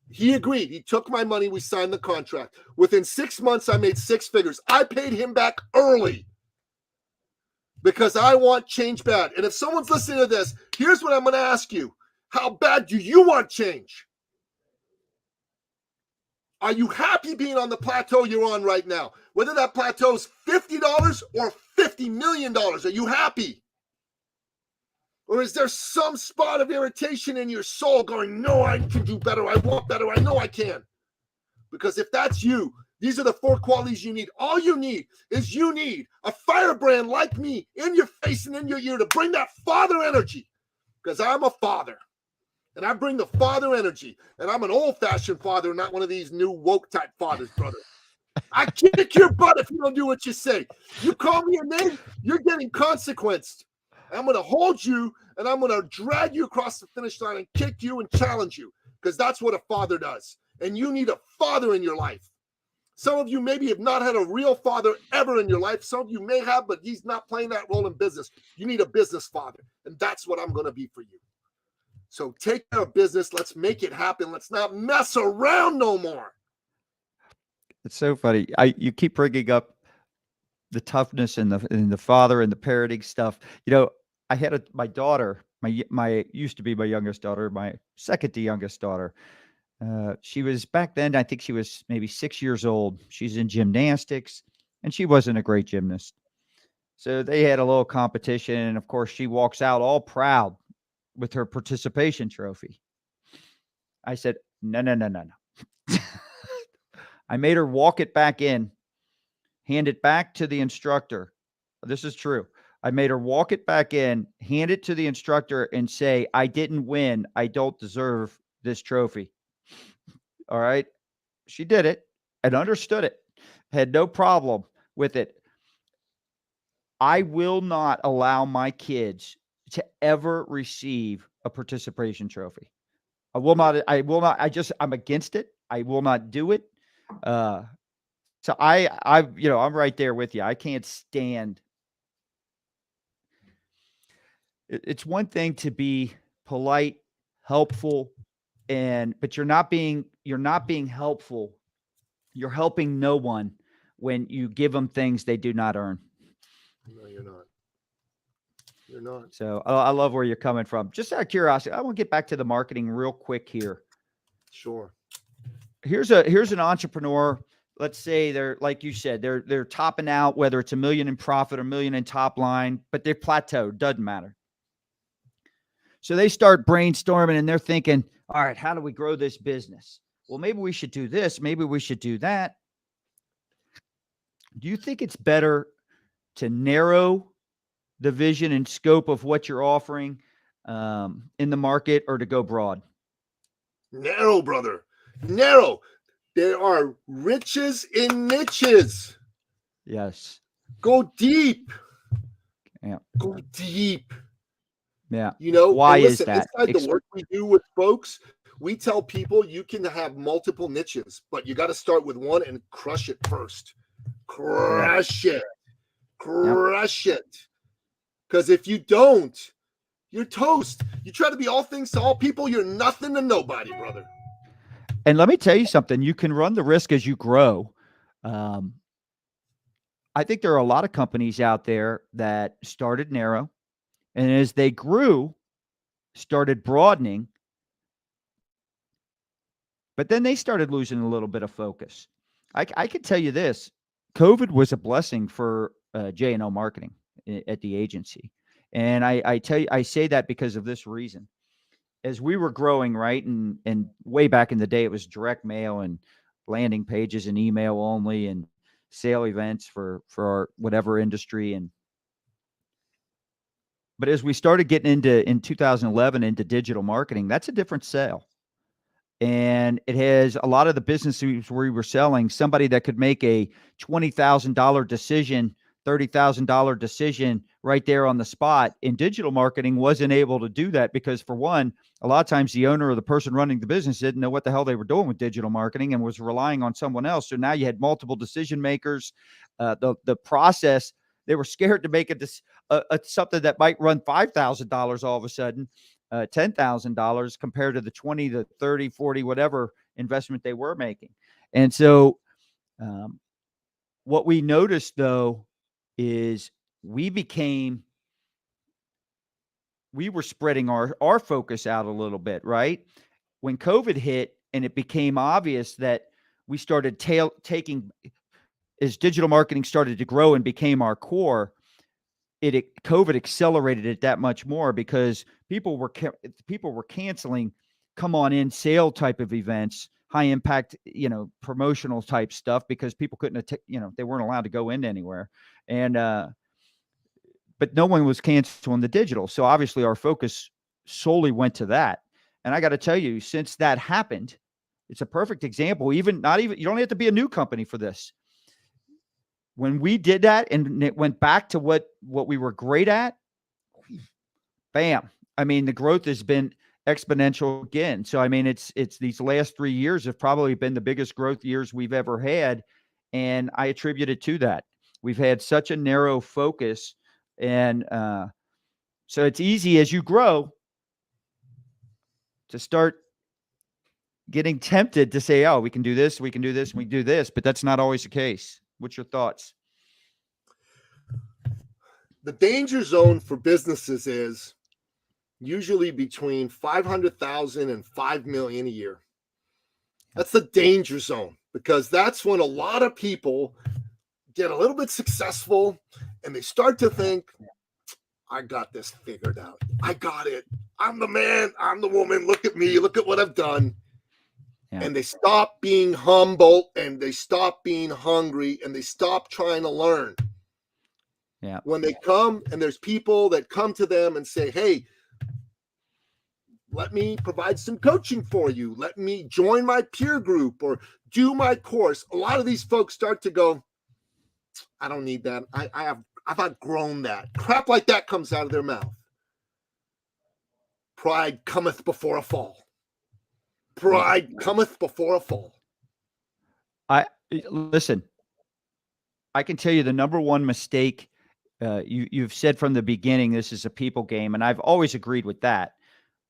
He agreed. He took my money. We signed the contract. Within 6 months, I made 6 figures. I paid him back early because I want change bad. And if someone's listening to this, here's what I'm going to ask you. How bad do you want change? Are you happy being on the plateau you're on right now? Whether that plateau is $50 or $50 million, are you happy? Or is there some spot of irritation in your soul going, no, I can do better. I want better. I know I can. Because if that's you, these are the 4 qualities you need. All you need is you need a firebrand like me in your face and in your ear to bring that father energy. Because I'm a father. And I bring the father energy. And I'm an old-fashioned father, not one of these new woke-type fathers, brother. I kick your butt if you don't do what you say. You call me a name, you're getting consequenced. I'm going to hold you, and I'm going to drag you across the finish line and kick you and challenge you. Because that's what a father does. And you need a father in your life. Some of you maybe have not had a real father ever in your life. Some of you may have, but he's not playing that role in business. You need a business father. And that's what I'm going to be for you. So take care of business. Let's make it happen. Let's not mess around no more. It's so funny. You keep bringing up the toughness and the father and the parenting stuff. You know, I had my daughter, my used to be my youngest daughter, my second to youngest daughter. She was back then, I think she was maybe 6 years old. She's in gymnastics, and she wasn't a great gymnast. So they had a little competition, and of course, she walks out all proud with her participation trophy. I said, no, no, no, no, no. I made her walk it back in, hand it back to the instructor. This is true. I made her walk it back in, hand it to the instructor, and say, I didn't win. I don't deserve this trophy. All right. She did it and understood it, had no problem with it. I will not allow my kids to ever receive a participation trophy. I will not. I'm against it. I will not do it. So I'm right there with you. I can't stand. It's one thing to be polite, helpful, but you're not being helpful. You're helping no one when you give them things they do not earn. No, you're not. You're not. So I love where you're coming from. Just out of curiosity, I want to get back to the marketing real quick here. Sure. Here's an entrepreneur. Let's say they're, like you said, they're topping out, whether it's $1 million in profit or $1 million in top line, but they're plateaued. Doesn't matter. So they start brainstorming and they're thinking, all right, how do we grow this business? Well, maybe we should do this. Maybe we should do that. Do you think it's better to narrow the vision and scope of what you're offering in the market, or to go broad? Narrow, brother. Narrow. There are riches in niches. Yes. Go deep. Yeah. Go deep. Yeah. You know, why listen, is that? Inside the work we do with folks, we tell people you can have multiple niches, but you got to start with one and crush it first. Crush it. Crush it. Because if you don't, you're toast. You try to be all things to all people, you're nothing to nobody, brother. And let me tell you something. You can run the risk as you grow. I think there are a lot of companies out there that started narrow, and as they grew, started broadening, but then they started losing a little bit of focus. I can tell you this: COVID was a blessing for J&L marketing at the agency, and I say that because of this reason. As we were growing, right, and way back in the day, it was direct mail and landing pages and email only and sale events for our whatever industry. And But as we started getting in 2011 into digital marketing, that's a different sale. And it has a lot of the businesses we were selling, somebody that could make a $20,000 decision, $30,000 decision right there on the spot in digital marketing wasn't able to do that because, for one, a lot of times the owner or the person running the business didn't know what the hell they were doing with digital marketing and was relying on someone else. So now you had multiple decision makers. The process, they were scared to make something that might run $5,000 all of a sudden, $10,000 compared to the 20, the 30, 40, whatever investment they were making. And so what we noticed, though, is we were spreading our focus out a little bit, right? When COVID hit and it became obvious that we started taking, as digital marketing started to grow and became our core, COVID accelerated it that much more because people were canceling come on in sale type of events, high impact, promotional type stuff, because people couldn't, they weren't allowed to go in anywhere. And, but no one was canceling the digital. So obviously our focus solely went to that. And I got to tell you, since that happened, it's a perfect example. You don't have to be a new company for this. When we did that and it went back to what we were great at, bam. I mean, the growth has been exponential again. So, I mean, it's these last 3 years have probably been the biggest growth years we've ever had. And I attribute it to that. We've had such a narrow focus. And so it's easy as you grow to start getting tempted to say, oh, we can do this, we can do this, we can do this. But that's not always the case. What's your thoughts? The danger zone for businesses is usually between 500,000 and 5 million a year. That's the danger zone, because that's when a lot of people get a little bit successful and they start to think, I got this figured out. I got it. I'm the man. I'm the woman. Look at me. Look at what I've done. Yeah. And they stop being humble and they stop being hungry and they stop trying to learn. Yeah. When they come and there's people that come to them and say, hey, let me provide some coaching for you. Let me join my peer group or do my course. A lot of these folks start to go, I don't need that. I've outgrown that. Crap like that comes out of their mouth. Pride cometh before a fall. Pride cometh before a fall. Listen, I can tell you the number one mistake you've said from the beginning, this is a people game, and I've always agreed with that.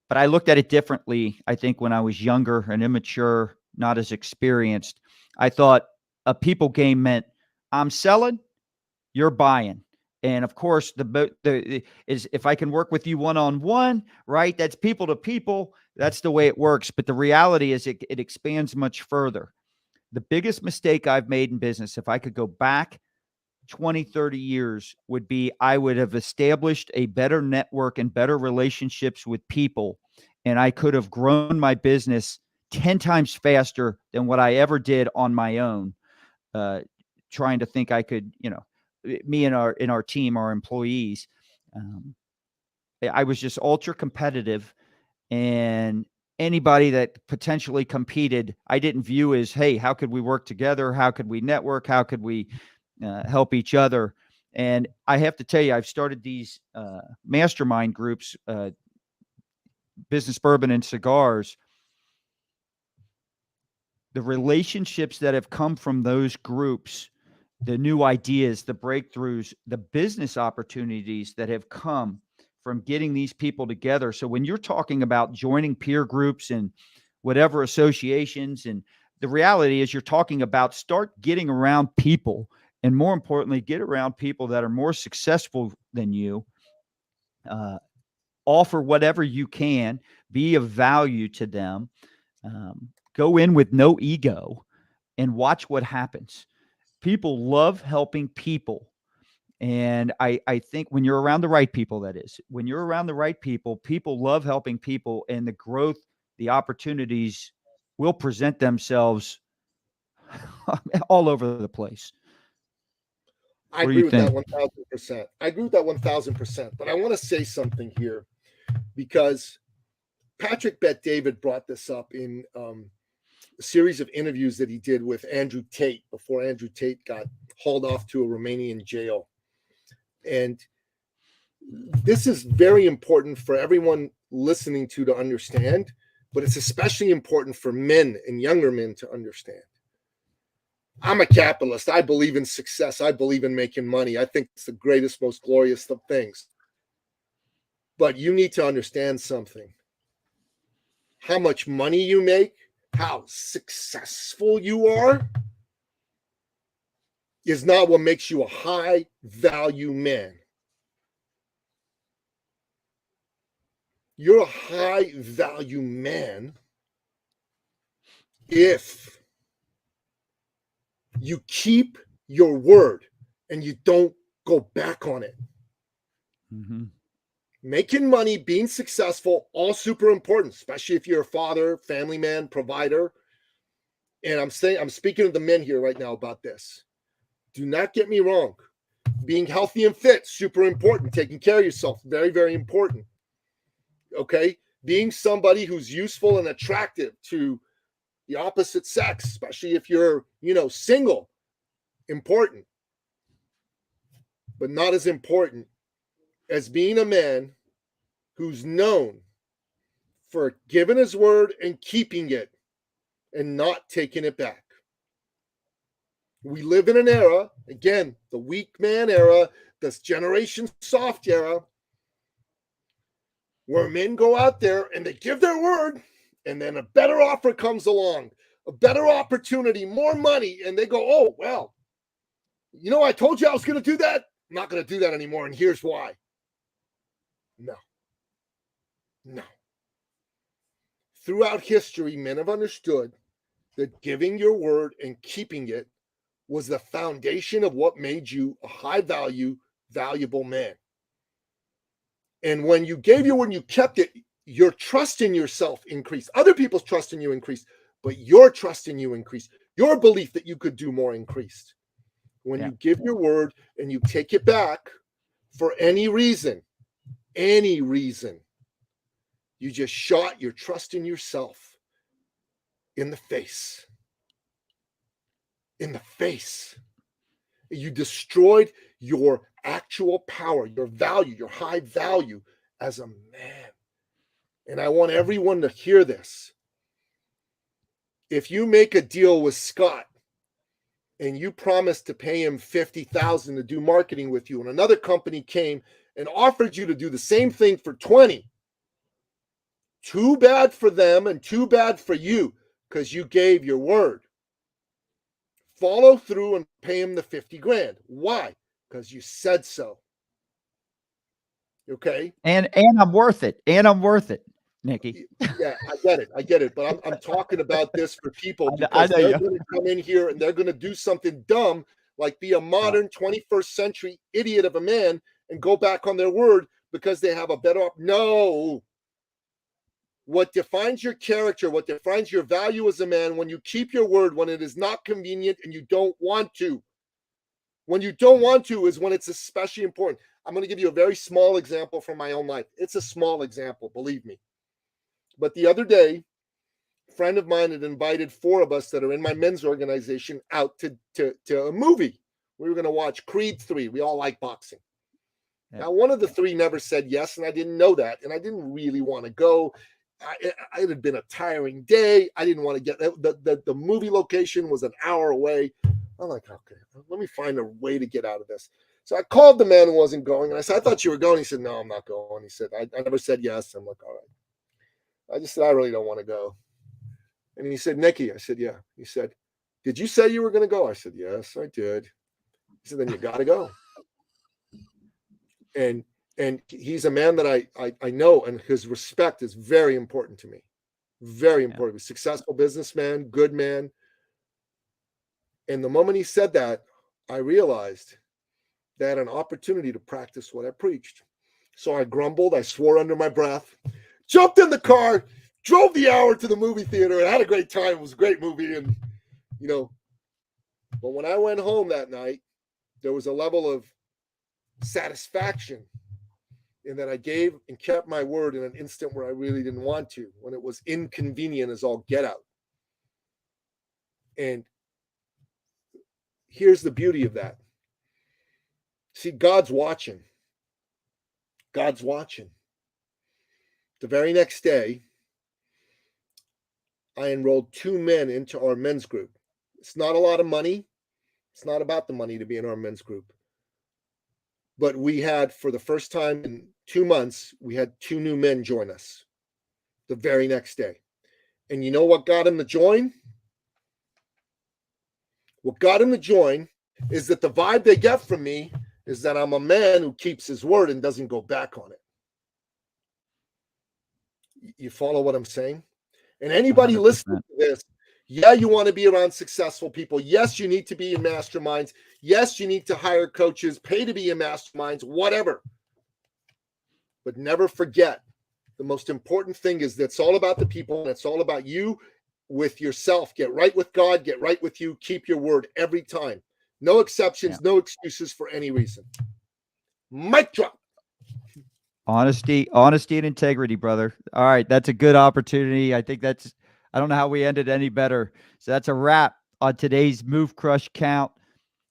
But I looked at it differently. I think when I was younger and immature, not as experienced, I thought a people game meant I'm selling, you're buying. And of course, is if I can work with you one-on-one, right? That's people to people. That's the way it works. But the reality is it expands much further. The biggest mistake I've made in business, if I could go back 20, 30 years, would be I would have established a better network and better relationships with people. And I could have grown my business 10 times faster than what I ever did on my own, trying to think I could, me and our team, our employees. I was just ultra competitive, and anybody that potentially competed, I didn't view as, hey, how could we work together? How could we network? How could we help each other? And I have to tell you, I've started these mastermind groups, Business Bourbon and Cigars. The relationships that have come from those groups, the new ideas, the breakthroughs, the business opportunities that have come from getting these people together. So when you're talking about joining peer groups and whatever associations, and the reality is you're talking about start getting around people, and more importantly, get around people that are more successful than you. Offer whatever you can, be of value to them. Go in with no ego and watch what happens. People love helping people. And I think when you're around the right people, when you're around the right people, people love helping people, and the growth, the opportunities will present themselves all over the place. I agree with that 1,000%. I agree with that 1,000%. But I want to say something here because Patrick Bet-David brought this up in a series of interviews that he did with Andrew Tate before Andrew Tate got hauled off to a Romanian jail. And this is very important for everyone listening to understand, but it's especially important for men and younger men to understand. I'm a capitalist. I believe in success. I believe in making money. I think it's the greatest, most glorious of things. But you need to understand something. How much money you make, how successful you are, is not what makes you a high value man. You're a high value man if you keep your word and you don't go back on it. Mm-hmm. Making money, being successful, all super important, especially if you're a father, family man, provider. And I'm speaking to the men here right now about this. Do not get me wrong. Being healthy and fit, super important. Taking care of yourself, very, very important. Okay? Being somebody who's useful and attractive to the opposite sex, especially if you're, single, important. But not as important as being a man who's known for giving his word and keeping it and not taking it back. We live in an era, again, the weak man era, this Generation Soft era, where men go out there and they give their word, and then a better offer comes along, a better opportunity, more money, and they go, oh, well, I told you I was going to do that. I'm not going to do that anymore, and here's why. No. Throughout history, men have understood that giving your word and keeping it was the foundation of what made you a high value, valuable man. And when you gave your word and you kept it, your trust in yourself increased. Other people's trust in you increased, but your trust in you increased. Your belief that you could do more increased. When you give your word and you take it back for any reason, you just shot your trust in yourself in the face. In the face. You destroyed your actual power, your value, your high value as a man. And I want everyone to hear this. If you make a deal with Scott and you promise to pay him $50,000 to do marketing with you, and another company came and offered you to do the same thing for $20,000, too bad for them and too bad for you, because you gave your word. Follow through and pay him the $50,000. Why? Because you said so. Okay. And I'm worth it. Nicky. Yeah, I get it. But I'm talking about this for people because they're going to come in here and they're going to do something dumb, like be a modern 21st century idiot of a man and go back on their word because they have a better. No. What defines your character, what defines your value as a man, when you keep your word, when it is not convenient and you don't want to. When you don't want to is when it's especially important. I'm going to give you a very small example from my own life. It's a small example, believe me. But the other day, a friend of mine had invited 4 of us that are in my men's organization out to a movie. We were going to watch Creed 3. We all like boxing. Yeah. Now, one of the 3 never said yes, and I didn't know that, and I didn't really want to go. It had been a tiring day. I didn't want to get the movie location was an hour away. I'm like, okay, let me find a way to get out of this. So I called the man who wasn't going, and I said, I thought you were going. He said, no, I'm not going. He said, I never said yes. I'm like, all right. I just said, I really don't want to go. And he said, Nicky. I said, yeah. He said, did you say you were going to go? I said, yes, I did. He said, then you got to go. And he's a man that I know, and his respect is very important to me. Very important. Yeah. Successful businessman, good man. And the moment he said that, I realized that I had an opportunity to practice what I preached. So I grumbled. I swore under my breath, jumped in the car, drove the hour to the movie theater, and had a great time. It was a great movie. And, but when I went home that night, there was a level of satisfaction in that I gave and kept my word in an instant where I really didn't want to, when it was inconvenient as all get out. And here's the beauty of that. See, God's watching. God's watching. The very next day, I enrolled 2 men into our men's group. It's not a lot of money. It's not about the money to be in our men's group. But we had, for the first time in 2 months, we had 2 new men join us the very next day. And you know what got them to join? What got them to join is that the vibe they get from me is that I'm a man who keeps his word and doesn't go back on it. You follow what I'm saying? And anybody 100%. listening to this, yeah, you want to be around successful people. Yes, you need to be in masterminds. Yes, you need to hire coaches, pay to be in masterminds, whatever. But never forget, the most important thing is that it's all about the people, and it's all about you with yourself. Get right with God, get right with you, keep your word every time. No exceptions, no excuses for any reason. Mic drop. Honesty and integrity, brother. All right. That's a good opportunity. I think I don't know how we ended any better. So that's a wrap on today's Move, Crush, Count,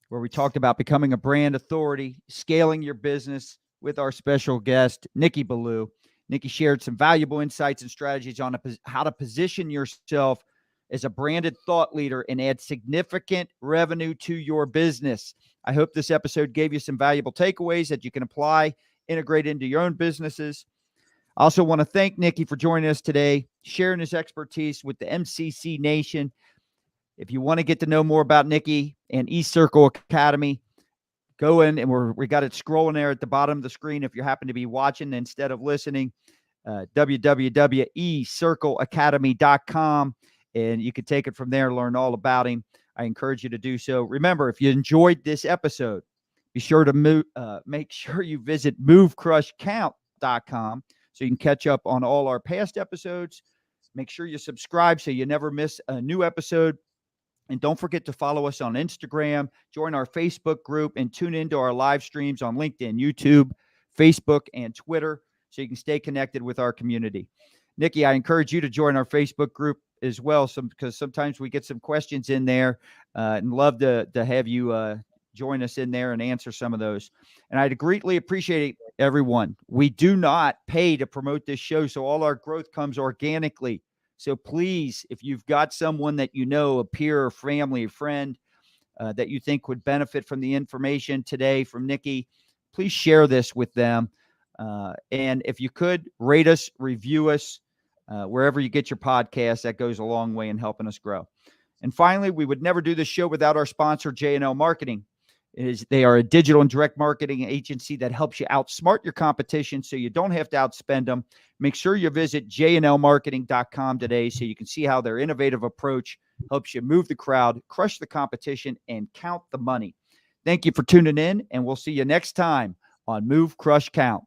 where we talked about becoming a brand authority, scaling your business with our special guest, Nicky Billou. Nicky shared some valuable insights and strategies on how to position yourself as a branded thought leader and add significant revenue to your business. I hope this episode gave you some valuable takeaways that you can apply, integrate into your own businesses. I also want to thank Nicky for joining us today, sharing his expertise with the MCC Nation. If you want to get to know more about Nicky and eCircle Academy, go in, and we got it scrolling there at the bottom of the screen if you happen to be watching instead of listening. www.ecircleacademy.com, and you can take it from there, learn all about him. I encourage you to do so. Remember, if you enjoyed this episode, be sure to make sure you visit movecrushcount.com so you can catch up on all our past episodes. Make sure you subscribe so you never miss a new episode. And don't forget to follow us on Instagram, join our Facebook group, and tune into our live streams on LinkedIn, YouTube, Facebook, and Twitter so you can stay connected with our community. Nicky, I encourage you to join our Facebook group as well, because sometimes we get some questions in there, and love to have you join us in there and answer some of those. And I'd greatly appreciate it, everyone. We do not pay to promote this show, so all our growth comes organically. So please, if you've got someone that you know, a peer or family or friend, that you think would benefit from the information today from Nicky, please share this with them. And if you could, rate us, review us, wherever you get your podcast. That goes a long way in helping us grow. And finally, we would never do this show without our sponsor, J&L Marketing. They are a digital and direct marketing agency that helps you outsmart your competition so you don't have to outspend them. Make sure you visit jnlmarketing.com today so you can see how their innovative approach helps you move the crowd, crush the competition, and count the money. Thank you for tuning in, and we'll see you next time on Move, Crush, Count.